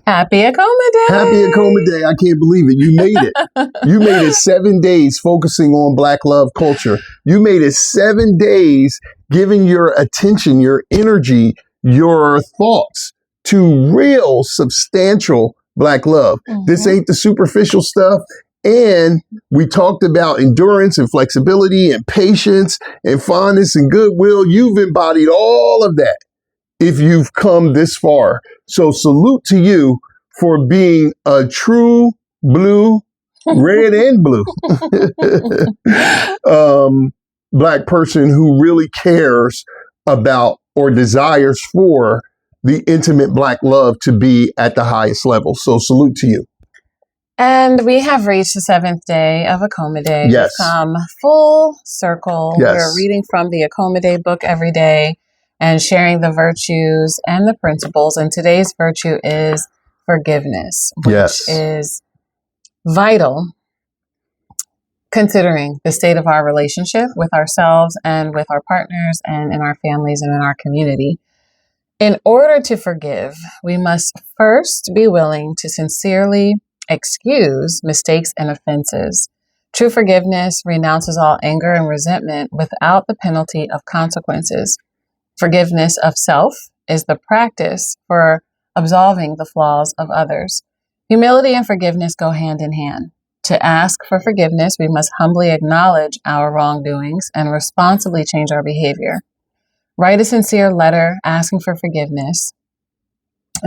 Happy Akoma Day. Happy Akoma Day. I can't believe it. You made it. You made it 7 days focusing on Black love culture. You made it 7 days giving your attention, your energy, your thoughts to real substantial Black love. This ain't the superficial stuff. And we talked about endurance and flexibility and patience and fondness and goodwill. You've embodied all of that if you've come this far. So salute to you for being a true blue, red and blue Black person who really cares about or desires for the intimate Black love to be at the highest level. So salute to you. And we have reached the 7th day of Akoma Day. Yes. We've come full circle. Yes. We're reading from the Akoma Day book every day and sharing the virtues and the principles. And today's virtue is forgiveness, which is vital considering the state of our relationship with ourselves and with our partners and in our families and in our community. In order to forgive, we must first be willing to sincerely excuse mistakes and offenses. True forgiveness renounces all anger and resentment without the penalty of consequences. Forgiveness of self is the practice for absolving the flaws of others. Humility and forgiveness go hand in hand. To ask for forgiveness, we must humbly acknowledge our wrongdoings and responsibly change our behavior. Write a sincere letter asking for forgiveness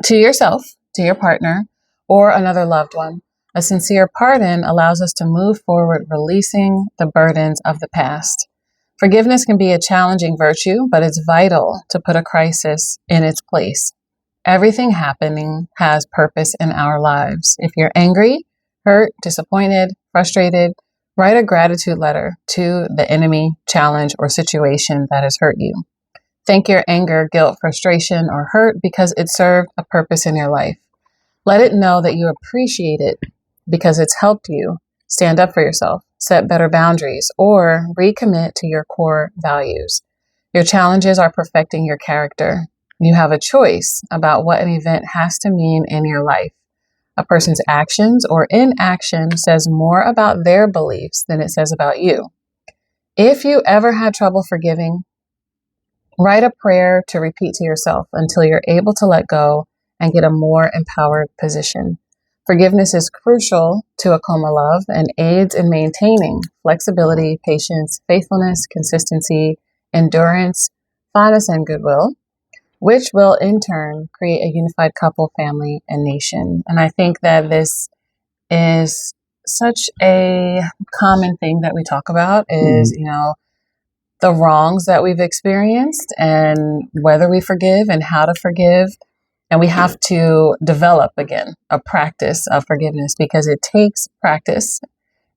to yourself, to your partner, or another loved one. A sincere pardon allows us to move forward, releasing the burdens of the past. Forgiveness can be a challenging virtue, but it's vital to put a crisis in its place. Everything happening has purpose in our lives. If you're angry, hurt, disappointed, frustrated, write a gratitude letter to the enemy, challenge, or situation that has hurt you. Thank your anger, guilt, frustration, or hurt because it served a purpose in your life. Let it know that you appreciate it because it's helped you stand up for yourself, set better boundaries, or recommit to your core values. Your challenges are perfecting your character. You have a choice about what an event has to mean in your life. A person's actions or inaction says more about their beliefs than it says about you. If you ever had trouble forgiving, write a prayer to repeat to yourself until you're able to let go and get a more empowered position. Forgiveness is crucial to Akoma love and aids in maintaining flexibility, patience, faithfulness, consistency, endurance, fondness, and goodwill, which will in turn create a unified couple, family, and nation. And I think that this is such a common thing that we talk about is, the wrongs that we've experienced and whether we forgive and how to forgive. And we have to develop, again, a practice of forgiveness because it takes practice.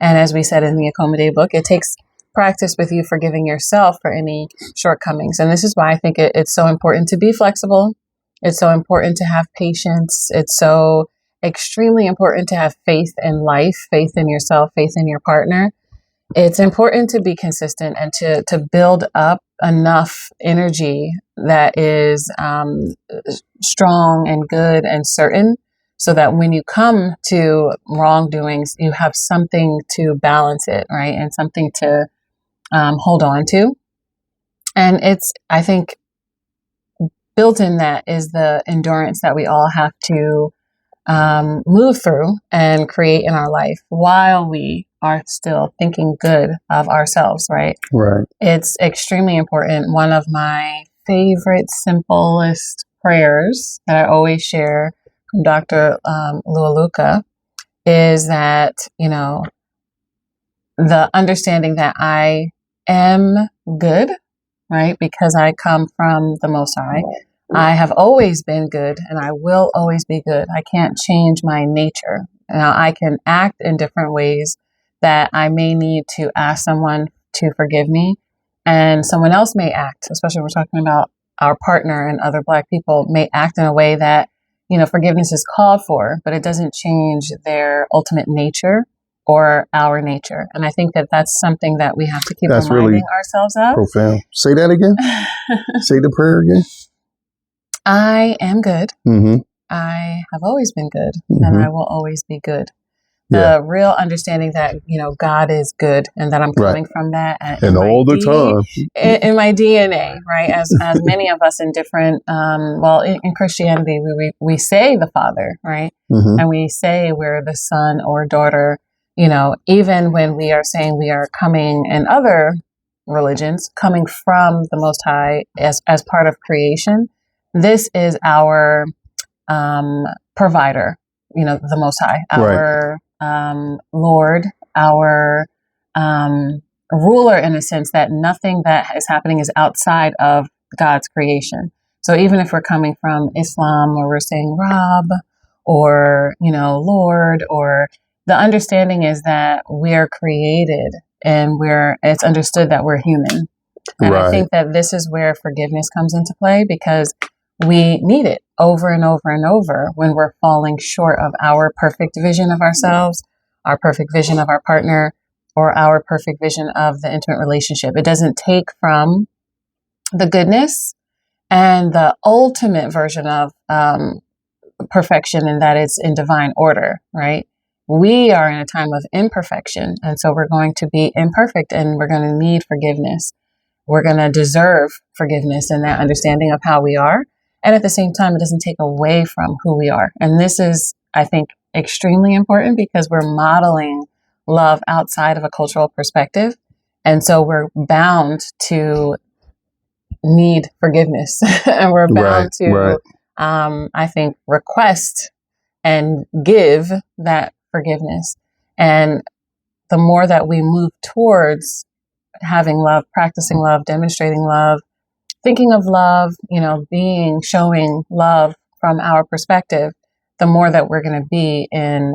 And as we said in the Akoma Day book, it takes practice with you forgiving yourself for any shortcomings. And this is why I think it's so important to be flexible. It's so important to have patience. It's so extremely important to have faith in life, faith in yourself, faith in your partner. It's important to be consistent and to build up enough energy that is strong and good and certain so that when you come to wrongdoings, you have something to balance it, right? And something to hold on to. And I think, built in that is the endurance that we all have to move through and create in our life while we are still thinking good of ourselves, right? Right. It's extremely important. One of my favorite, simplest prayers that I always share from Dr. Lualuka is that, the understanding that I am good, right? Because I come from the Most High. I have always been good and I will always be good. I can't change my nature. Now I can act in different ways that I may need to ask someone to forgive me, and someone else may act, especially when we're talking about our partner and other Black people, may act in a way that, forgiveness is called for, but it doesn't change their ultimate nature or our nature. And I think that that's something that we have to keep reminding ourselves of. Profound. Say that again. Say the prayer again. I am good. Mm-hmm. I have always been good, Mm-hmm. and I will always be good. Yeah. The real understanding that, God is good, and that I'm coming from that And all the time. in my DNA, right? As many of us in different, in Christianity, we say the Father, right? Mm-hmm. And we say we're the son or daughter, even when we are saying we are coming in other religions, coming from the Most High as part of creation. This is our provider, the Most High, our Lord, our ruler, in a sense that nothing that is happening is outside of God's creation. So even if we're coming from Islam, or we're saying Rab, or Lord, or the understanding is that we are created, and it's understood that we're human. And I think that this is where forgiveness comes into play, because we need it over and over and over when we're falling short of our perfect vision of ourselves, our perfect vision of our partner, or our perfect vision of the intimate relationship. It doesn't take from the goodness and the ultimate version of perfection, and that it's in divine order, right? We are in a time of imperfection, and so we're going to be imperfect, and we're going to need forgiveness. We're going to deserve forgiveness and that understanding of how we are. And at the same time, it doesn't take away from who we are. And this is, I think, extremely important, because we're modeling love outside of a cultural perspective. And so we're bound to need forgiveness and we're bound to, I think, request and give that forgiveness. And the more that we move towards having love, practicing love, demonstrating love, thinking of love, showing love from our perspective, the more that we're going to be in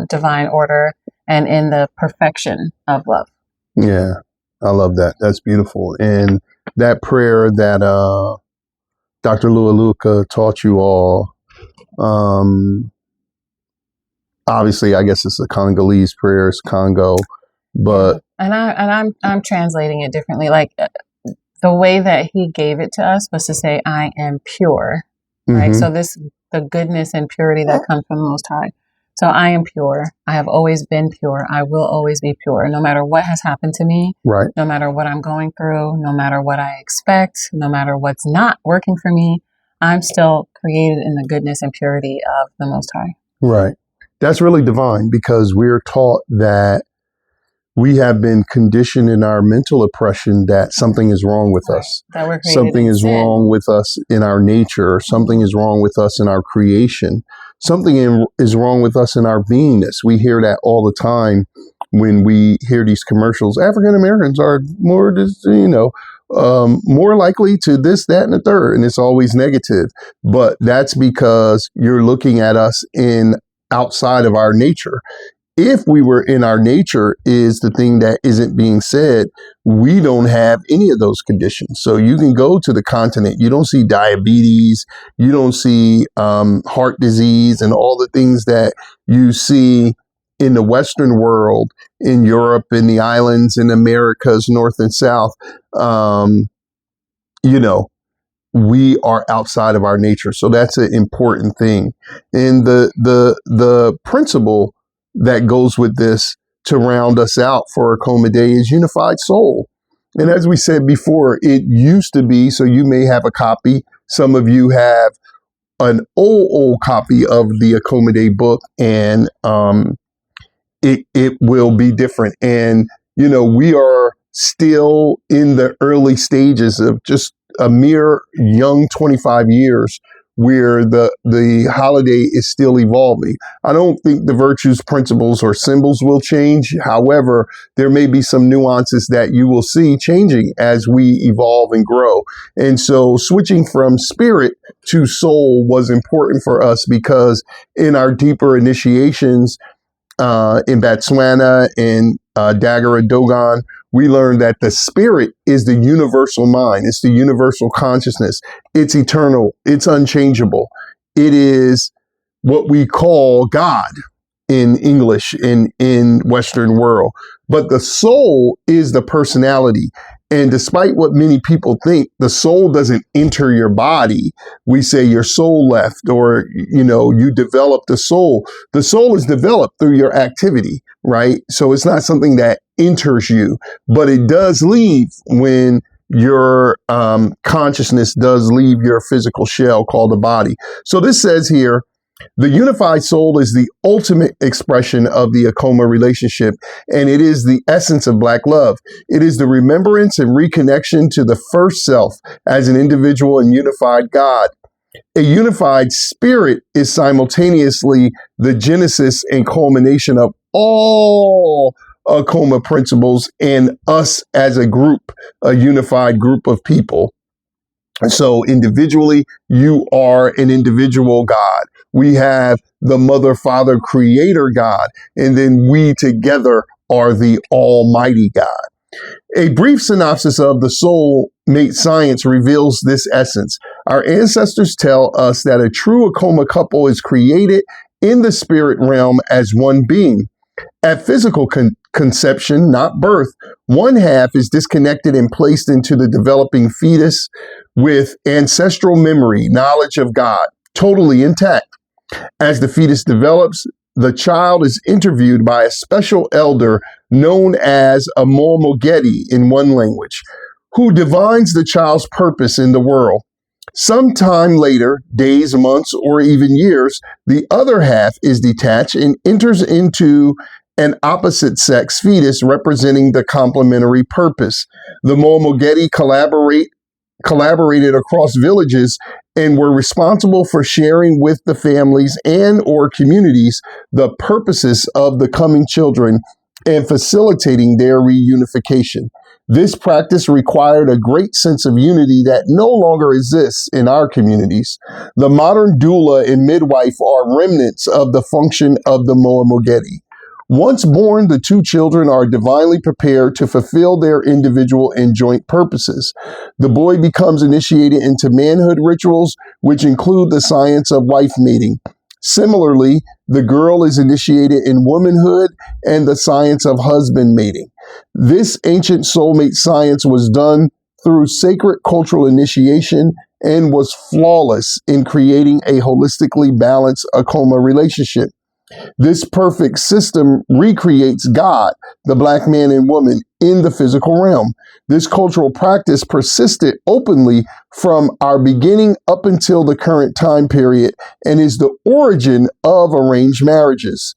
divine order and in the perfection of love. Yeah, I love that. That's beautiful. And that prayer that Dr. Lualuka taught you all, obviously, I guess it's a Congolese prayer, it's Congo, but I'm translating it differently. Like the way that he gave it to us was to say, "I am pure," right? So the goodness and purity that comes from the Most High. So I am pure. I have always been pure. I will always be pure, no matter what has happened to me, right? No matter what I'm going through, no matter what I expect, no matter what's not working for me, I'm still created in the goodness and purity of the Most High. Right. That's really divine, because we're taught that we have been conditioned in our mental oppression that something is wrong with us. That we're created something in is sin. wrong with us in our nature. Something is wrong with us in our creation. Something is wrong with us in our beingness. We hear that all the time when we hear these commercials. African Americans are more, more likely to this, that, and the third. And it's always negative. But that's because you're looking at us in outside of our nature. If we were in our nature is the thing that isn't being said, we don't have any of those conditions. So you can go to the continent, you don't see diabetes, you don't see heart disease and all the things that you see in the Western world, in Europe, in the islands, in Americas, North and South. We are outside of our nature. So that's an important thing. And the principle that goes with this to round us out for Akoma Day is unified soul. And as we said before, it used to be, so you may have a copy. Some of you have an old copy of the Akoma Day book, and it will be different. And, we are still in the early stages of just a mere young 25 years where the holiday is still evolving. I don't think the virtues, principles, or symbols will change. However, there may be some nuances that you will see changing as we evolve and grow. And so switching from spirit to soul was important for us, because in our deeper initiations, in Botswana and Dagara Dogon, we learned that the spirit is the universal mind. It's the universal consciousness. It's eternal. It's unchangeable. It is what we call God in English in Western world. But the soul is the personality. And despite what many people think, the soul doesn't enter your body. We say your soul left, or, you developed the soul. The soul is developed through your activity, right? So it's not something that enters you, but it does leave when your consciousness does leave your physical shell called the body. So this says here, the unified soul is the ultimate expression of the Akoma relationship, and it is the essence of Black love. It is the remembrance and reconnection to the first self as an individual and unified God. A unified spirit is simultaneously the genesis and culmination of all Akoma principles and us as a group, a unified group of people. So individually, you are an individual God. We have the Mother, Father, Creator God, and then we together are the Almighty God. A brief synopsis of the soulmate science reveals this essence. Our ancestors tell us that a true Akoma couple is created in the spirit realm as one being. At physical conception, not birth, one half is disconnected and placed into the developing fetus with ancestral memory, knowledge of God, totally intact. As the fetus develops, the child is interviewed by a special elder known as a Mormogedi in one language, who divines the child's purpose in the world. Sometime later, days, months, or even years, the other half is detached and enters into an opposite sex fetus representing the complementary purpose. The Mormogedi collaborated across villages and were responsible for sharing with the families and or communities the purposes of the coming children and facilitating their reunification. This practice required a great sense of unity that no longer exists in our communities. The modern doula and midwife are remnants of the function of the Mormogedi. Once born, the two children are divinely prepared to fulfill their individual and joint purposes. The boy becomes initiated into manhood rituals, which include the science of wife mating. Similarly, the girl is initiated in womanhood and the science of husband mating. This ancient soulmate science was done through sacred cultural initiation and was flawless in creating a holistically balanced Akoma relationship. This perfect system recreates God, the Black man and woman, in the physical realm. This cultural practice persisted openly from our beginning up until the current time period and is the origin of arranged marriages.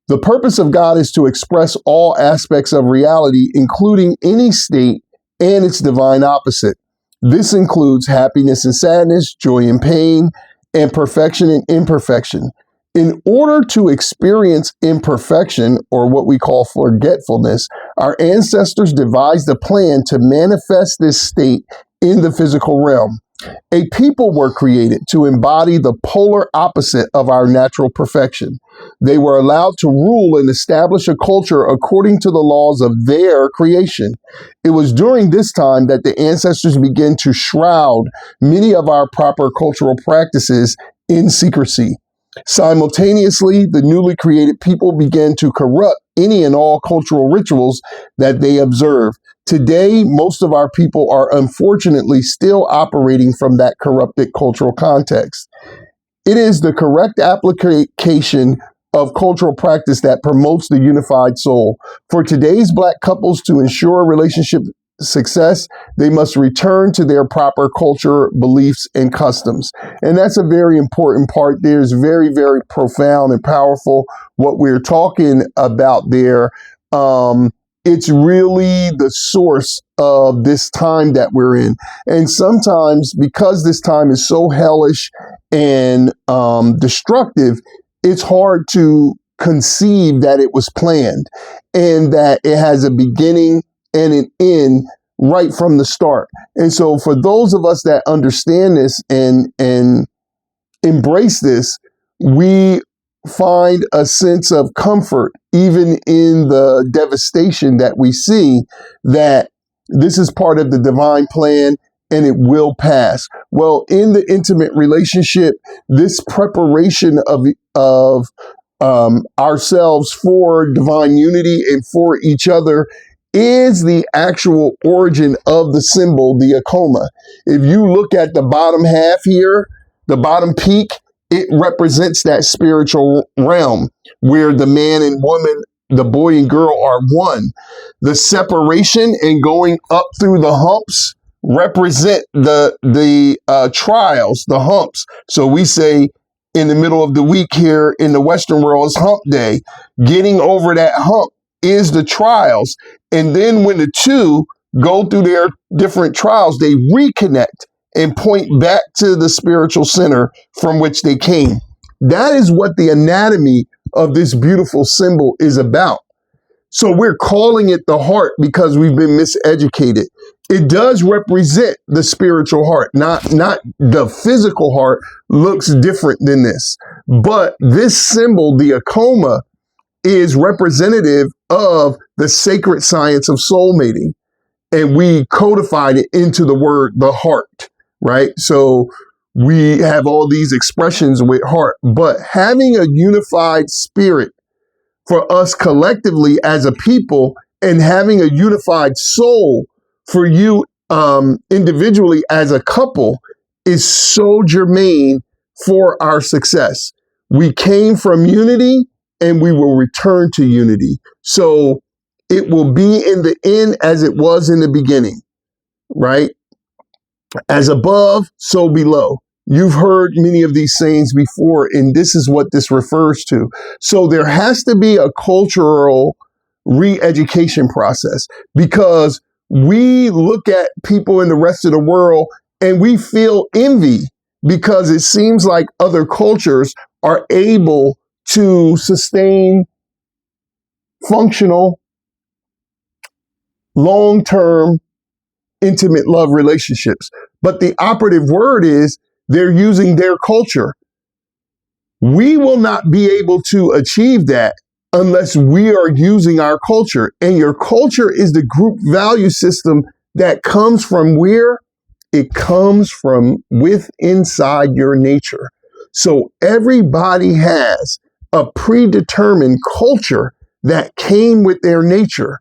The purpose of God is to express all aspects of reality, including any state and its divine opposite. This includes happiness and sadness, joy and pain, and perfection and imperfection. In order to experience imperfection, or what we call forgetfulness, our ancestors devised a plan to manifest this state in the physical realm. A people were created to embody the polar opposite of our natural perfection. They were allowed to rule and establish a culture according to the laws of their creation. It was during this time that the ancestors began to shroud many of our proper cultural practices in secrecy. Simultaneously, the newly created people began to corrupt any and all cultural rituals that they observe. Today, most of our people are unfortunately still operating from that corrupted cultural context. It is the correct application of cultural practice that promotes the unified soul. For today's Black couples to ensure relationship success, they must return to their proper culture, beliefs, and customs. And that's a very important part. There's very, very profound and powerful what we're talking about there. It's really the source of this time that we're in. And sometimes, because this time is so hellish and destructive, it's hard to conceive that it was planned and that it has a beginning and an end right from the start. And so for those of us that understand this and embrace this, we find a sense of comfort, even in the devastation that we see, that this is part of the divine plan and it will pass. Well, in the intimate relationship, this preparation of ourselves for divine unity and for each other is the actual origin of the symbol, the Akoma. If you look at the bottom half here, the bottom peak, it represents that spiritual realm where the man and woman, the boy and girl are one. The separation and going up through the humps represent the trials, the humps. So we say in the middle of the week here in the Western world is hump day. Getting over that hump is the trials. And then when the two go through their different trials, they reconnect and point back to the spiritual center from which they came. That is what the anatomy of this beautiful symbol is about. So we're calling it the heart because we've been miseducated. It does represent the spiritual heart, not the physical heart looks different than this. But this symbol, the Akoma, is representative of the sacred science of soulmating. And we codified it into the word, the heart, right? So we have all these expressions with heart, but having a unified spirit for us collectively as a people and having a unified soul for you individually as a couple is so germane for our success. We came from unity and we will return to unity. So it will be in the end as it was in the beginning, right? As above, so below. You've heard many of these sayings before, and this is what this refers to. So there has to be a cultural re-education process because we look at people in the rest of the world and we feel envy because it seems like other cultures are able to sustain functional, long-term, intimate love relationships. But the operative word is they're using their culture. We will not be able to achieve that unless we are using our culture. And your culture is the group value system that comes from where? It comes from inside your nature. So everybody has a predetermined culture that came with their nature.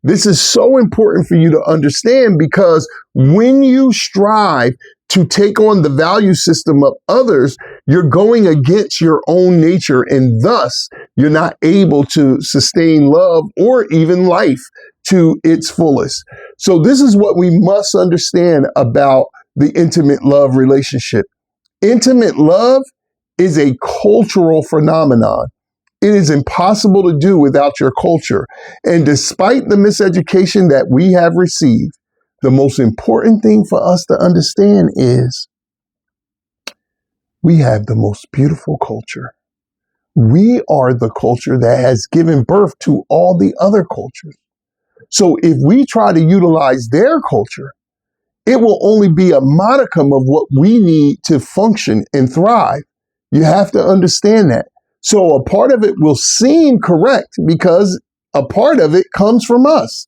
This is so important for you to understand because when you strive to take on the value system of others, you're going against your own nature, and thus you're not able to sustain love or even life to its fullest. So this is what we must understand about the intimate love relationship. Intimate love is a cultural phenomenon. It is impossible to do without your culture. And despite the miseducation that we have received, the most important thing for us to understand is we have the most beautiful culture. We are the culture that has given birth to all the other cultures. So if we try to utilize their culture, it will only be a modicum of what we need to function and thrive. You have to understand that. So a part of it will seem correct because a part of it comes from us,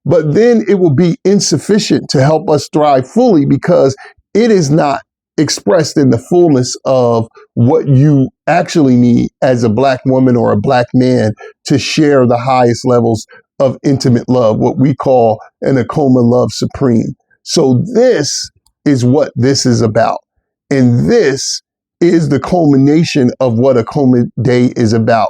but then it will be insufficient to help us thrive fully because it is not expressed in the fullness of what you actually need as a Black woman or a Black man to share the highest levels of intimate love, what we call an Akoma love supreme. So this is what this is about. And this is the culmination of what Akoma Day is about.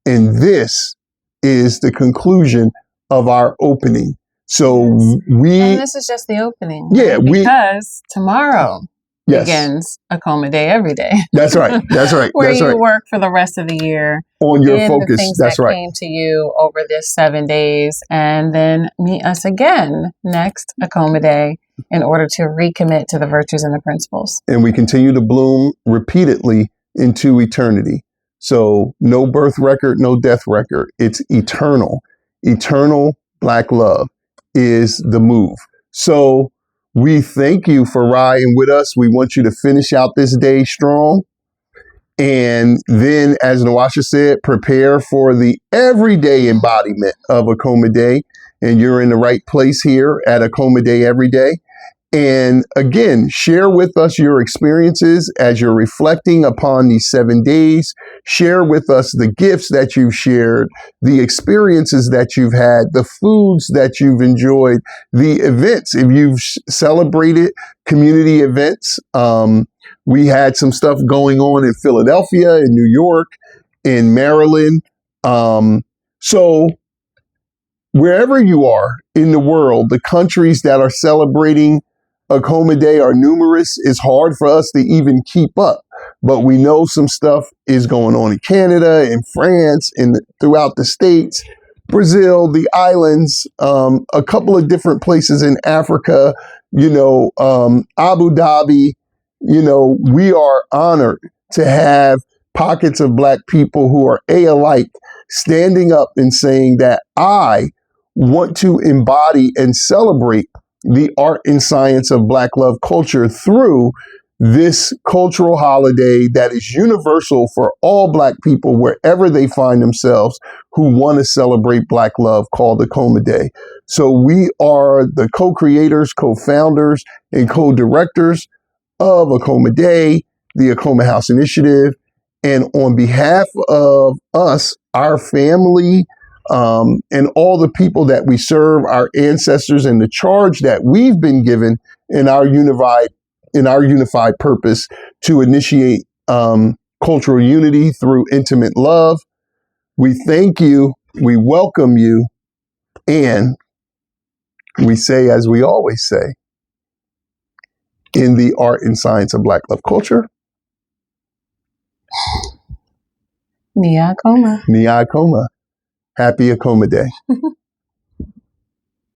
And this is the conclusion of our opening. So and this is just the opening. Yeah, right? Because tomorrow begins Akoma Day every day. That's right. That's right. Where that's you right. work for the rest of the year on your in focus. The things That's that right. Came to you over this 7 days, and then meet us again next Akoma Day in order to recommit to the virtues and the principles. And we continue to bloom repeatedly into eternity. So no birth record, no death record. It's eternal. Eternal Black love is the move. So we thank you for riding with us. We want you to finish out this day strong. And then, as Nwasha said, prepare for the everyday embodiment of Akoma Day. And you're in the right place here at Akoma Day every day. And again, share with us your experiences as you're reflecting upon these 7 days. Share with us the gifts that you've shared, the experiences that you've had, the foods that you've enjoyed, the events. If you've celebrated community events, we had some stuff going on in Philadelphia, in New York, in Maryland. So wherever you are in the world, the countries that are celebrating Akoma Day are numerous. It's hard for us to even keep up, but we know some stuff is going on in Canada, in France, throughout the States, Brazil, the islands, a couple of different places in Africa, Abu Dhabi. We are honored to have pockets of Black people who are alike standing up and saying that I want to embody and celebrate the art and science of Black love culture through this cultural holiday that is universal for all Black people wherever they find themselves who want to celebrate Black love, called Akoma Day. So we are the co-creators, co-founders, and co-directors of Akoma Day, the Akoma House Initiative. And on behalf of us, our family, and all the people that we serve, our ancestors, and the charge that we've been given in our unified purpose to initiate cultural unity through intimate love. We thank you, we welcome you, and we say, as we always say, in the art and science of Black love culture, Nia Akoma. Nia Akoma. Happy Akoma Day.